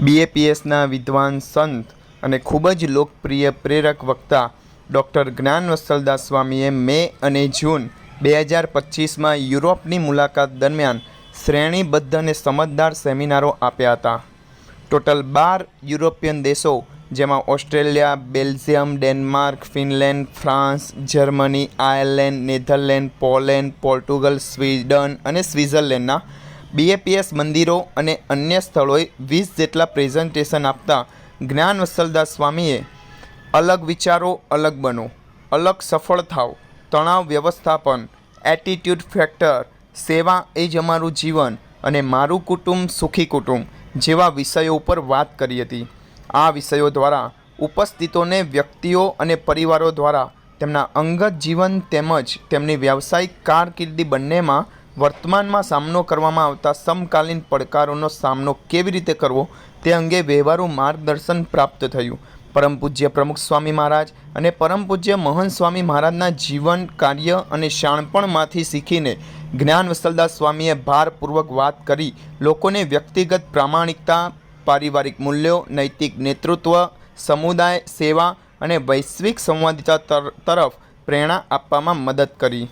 બીએપીએસના વિદ્વાન સંત અને ખૂબ જ લોકપ્રિય પ્રેરક વક્તા ડૉક્ટર જ્ઞાનવત્સલદાસ સ્વામીએ મે અને જૂન 2025માં યુરોપની મુલાકાત દરમિયાન શ્રેણીબદ્ધ અને સમજદાર સેમિનારો આપ્યા હતા. ટોટલ 12 યુરોપિયન દેશો જેમાં Australia, Belgium, Denmark, Finland, France, Germany, Ireland, Netherland, Poland, Portugal, Sweden અને સ્વિટ્ઝરલેન્ડના બીએપીએસ મંદિરો અને અન્ય સ્થળોએ 20 જેટલા પ્રેઝન્ટેશન આપતા જ્ઞાનવત્સલદાસ સ્વામીએ અલગ વિચારો, અલગ બનો, અલગ સફળ થાવ, તણાવ વ્યવસ્થાપન, એટીટ્યૂડ ફેક્ટર, સેવા એ જ અમારું જીવન અને મારું કુટુંબ સુખી કુટુંબ જેવા વિષયો ઉપર વાત કરી હતી. આ વિષયો દ્વારા ઉપસ્થિતોને વ્યક્તિઓ અને પરિવારો દ્વારા તેમના અંગત જીવન તેમજ તેમની વ્યાવસાયિક કારકિર્દી બંનેમાં વર્તમાનમાં સામનો કરવામાં આવતા સમકાલીન પડકારોનો સામનો કેવી રીતે કરવો તે અંગે વ્યવહારુ માર્ગદર્શન પ્રાપ્ત થયું. પરમ પૂજ્ય પ્રમુખ સ્વામી મહારાજ અને પરમ પૂજ્ય મહંત સ્વામી મહારાજના જીવન, કાર્ય અને શાણપણમાંથી શીખીને જ્ઞાનવત્સલદાસ સ્વામીએ ભારપૂર્વક વાત કરી લોકોને વ્યક્તિગત પ્રામાણિકતા, પારિવારિક મૂલ્યો, નૈતિક નેતૃત્વ, સમુદાય સેવા અને વૈશ્વિક સંવાદિતા તરફ પ્રેરણા આપવામાં મદદ કરી.